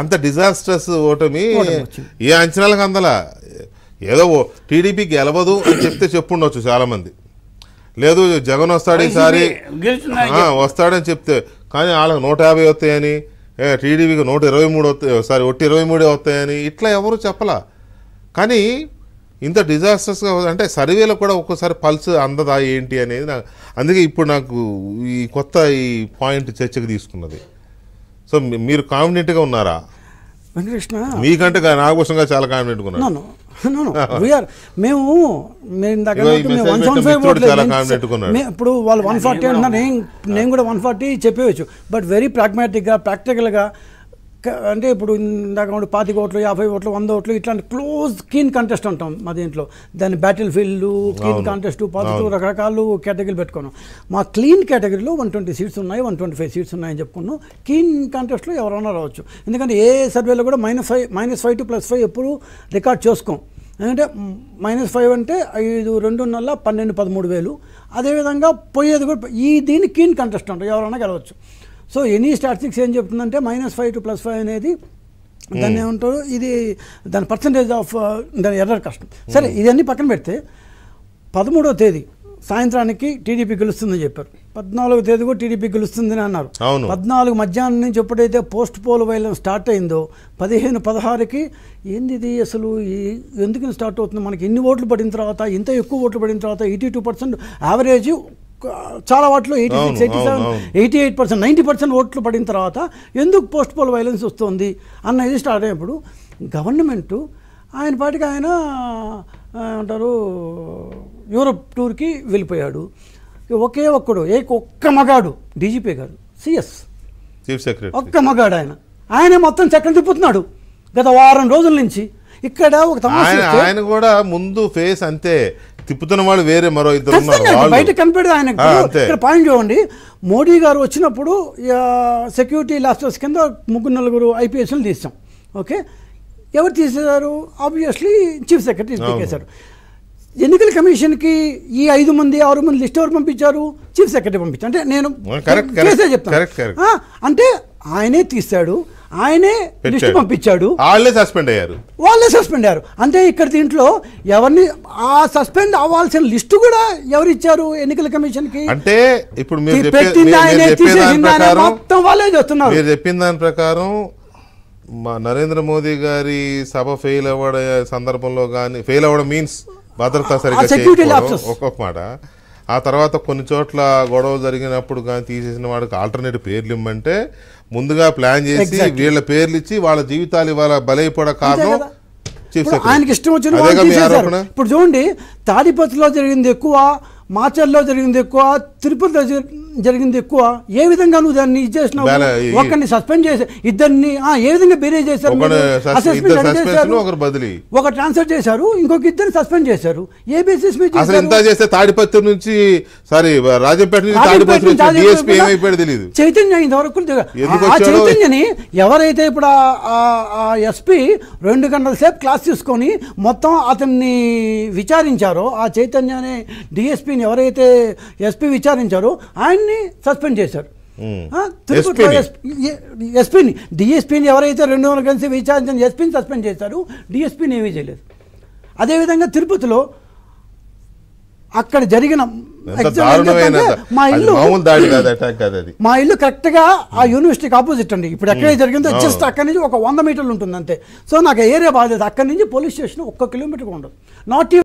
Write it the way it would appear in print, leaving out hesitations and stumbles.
అంత డిజాస్టర్స్ ఓటమి ఏ అంచనాలకు అందలా. ఏదో టీడీపీ గెలవదు అని చెప్తే చెప్పుండొచ్చు చాలా మంది, లేదు జగన్ వస్తాడు ఈసారి వస్తాడని చెప్తే, కానీ వాళ్ళకి 150 వస్తాయని, టీడీపీకి 123 వస్తాయి, సారీ 123 వస్తాయని ఇట్లా ఎవరు చెప్పలా. కానీ ఇంత డిజాస్టర్స్గా అంటే సర్వేలో కూడా ఒక్కోసారి పల్స్ అందదా ఏంటి అనేది అందుకే ఇప్పుడు నాకు ఈ కొత్త ఈ పాయింట్ చర్చకు తీసుకున్నది. సో మీరు కాన్ఫిడెంట్గా ఉన్నారా? వెంకటకృష్ణ మీకంటే నాగభూషణంగా చాలా కాన్ఫిడెంట్గా ఉన్నారు. మేము ఇప్పుడు వాళ్ళు 140 అంటున్నారు, నేను కూడా 140 చెప్పేవచ్చు. బట్ వెరీ ప్రాగ్మాటిక్గా ప్రాక్టికల్గా అంటే ఇప్పుడు ఇందాక 25 ఓట్లు 50 ఓట్లు 100 ఓట్లు ఇట్లాంటి క్లోజ్ కీన్ కంటెస్ట్ అంటాం మా దీంట్లో. దాన్ని battle field keen contest positive రకరకాలు కేటగిరీలు పెట్టుకున్నాం. మా క్లీన్ కేటగిరీలో 120 సీట్స్ ఉన్నాయి, 125 సీట్స్ ఉన్నాయని చెప్పుకున్నాం. కీన్ కంటెస్ట్లో ఎవరైనా రావచ్చు, ఎందుకంటే ఏ సర్వేలో కూడా -5 to +5 ఎప్పుడు రికార్డ్ చేసుకోం. ఎందుకంటే -5 అంటే 5 2 నెలల 12 13 వేలు. అదేవిధంగా పోయేది కూడా ఈ దీన్ని కీన్ కంటెస్ట్ అంటారు, ఎవరైనా గెలవచ్చు. సో ఎనీ స్టాటిస్టిక్స్ ఏం చెప్తుందంటే -5 to +5 అనేది దాన్ని ఏమంటారు, ఇది దాని పర్సంటేజ్ ఆఫ్ దాని ఎర్రర్ కష్టం. సరే ఇదన్నీ పక్కన పెడితే 13వ తేదీ సాయంత్రానికి టీడీపీ గెలుస్తుందని చెప్పారు. 14వ తేదీ కూడా టీడీపీ గెలుస్తుందని అన్నారు. 14 మధ్యాహ్నం నుంచి ఎప్పుడైతే పోస్ట్ పోల్ వైలెన్స్ స్టార్ట్ అయిందో 15 16కి ఏంది ఇది అసలు ఎందుకు స్టార్ట్ అవుతుంది, మనకి ఇన్ని ఓట్లు పడిన తర్వాత ఇంత ఎక్కువ ఓట్లు పడిన తర్వాత 82% యావరేజ్, చాలా వాటిలో 86 87 88% 90% ఓట్లు పడిన తర్వాత ఎందుకు పోస్ట్ పోల్ వైలెన్స్ వస్తుంది అన్న ఇది స్టార్ట్ అయినప్పుడు గవర్నమెంటు ఆయన పాటికి ఆయన అంటారు యూరోప్ టూర్కి వెళ్ళిపోయాడు. ఒకే ఒక్క మగాడు డీజీపీ గారు, సిఎస్ చీఫ్ సెక్రటరీ, ఒక్క మగాడు ఆయన మొత్తం చక్రం తిప్పుతున్నాడు గత వారం రోజుల నుంచి. ఇక్కడ ఒక ఆయన కూడా ముందు ఫేస్ అంతే తిప్పుతున్న వాళ్ళు వేరే మరో ఇద్దరు బయట కనిపెడదు. ఆయన ఇక్కడ పాయింట్ చూడండి, మోడీ గారు వచ్చినప్పుడు సెక్యూరిటీ లాస్టర్స్ కింద 3-4 ఐపీఎస్లు తీసాం. ఓకే, ఎవరు తీసేశారు? ఆబ్వియస్లీ చీఫ్ సెక్రటరీ తీసేశారు. ఎన్నికల కమిషన్కి ఈ 5 మంది 6 మంది లిస్ట్ ఎవరు పంపించారు? చీఫ్ సెక్రటరీ పంపించారు. అంటే నేను కేసే చెప్తాను, అంటే ఆయనే తీశాడు, ఆయనే లిస్ట్ పంపించాడు, వాళ్ళే సస్పెండ్ అయ్యారు. అంటే ఇక్కడ దీంట్లో ఎవరిని ఆ సస్పెండ్ అవ్వాల్సిన లిస్టు కూడా ఎవరు ఇచ్చారు ఎన్నికల కమిషన్ కి? అంటే ఇప్పుడు మీరు మొత్తం వాళ్ళే చేస్తున్నారు. మీరు చెప్పిన దాని ప్రకారం మా నరేంద్ర మోదీ గారి సభ ఫెయిల్ అవ్వడం సందర్భంలో కానీ, ఫెయిల్ అవ్వడం మీన్స్ భద్రతా సరిగ్గా ఒక్కొక్క మాట, ఆ తర్వాత కొన్ని చోట్ల గొడవలు జరిగినప్పుడు కానీ తీసేసిన వాడికి ఆల్టర్నేటివ్ పేర్లు ఇమ్మంటే ముందుగా ప్లాన్ చేసి వీళ్ళ పేర్లు ఇచ్చి వాళ్ళ జీవితాలు ఇవాళ బలైపోవడం కారణం ఆయనకి ఇష్టం వచ్చిన. ఇప్పుడు చూడండి, తాడిపత్రిలో జరిగింది ఎక్కువ, మాచర్లో జరిగింది ఎక్కువ, తిరుపతిలో జరిగింది ఎక్కువ. ఏ విధంగా నువ్వు దాన్ని ఇచ్చేసినావు? ఒకరిని సస్పెండ్ చేసి ఇద్దరిని ఏ విధంగా బేరే చేశారు? ఒక ట్రాన్స్ఫర్ చేశారు, ఇంకొక ఇద్దరిని సస్పెండ్ చేశారు. ఏ బేసిస్ మీద? తాడిపత్రి నుంచి రాజంపేట చైతన్య ఇంతవరకు చైతన్యని ఎవరైతే ఇప్పుడు ఆ ఎస్పీ 2 గంటల సేపు క్లాస్ తీసుకొని మొత్తం అతన్ని విచారించారో, ఆ చైతన్య అనే డిఎస్పీని ఎవరైతే ఎస్పీ విచారించారో ఆయన్ని సస్పెండ్ చేశారు. ఎస్పీని డిఎస్పీని ఎవరైతే 200 కలిసి విచారించిన ఎస్పీని సస్పెండ్ చేశారు, డిఎస్పీని ఏమీ చేయలేదు. అదేవిధంగా తిరుపతిలో అక్కడ జరిగిన మా ఇల్లు కరెక్ట్గా ఆ యూనివర్సిటీకి ఆపోజిట్ అండి. ఇప్పుడు ఎక్కడ జరిగిందో జస్ట్ అక్కడి నుంచి ఒక 100 మీటర్లు ఉంటుంది అంతే. సో నాకు ఏరియా బాధ్యత, అక్కడి నుంచి పోలీస్ స్టేషన్ 1 కిలోమీటర్ ఉండదు. నాట్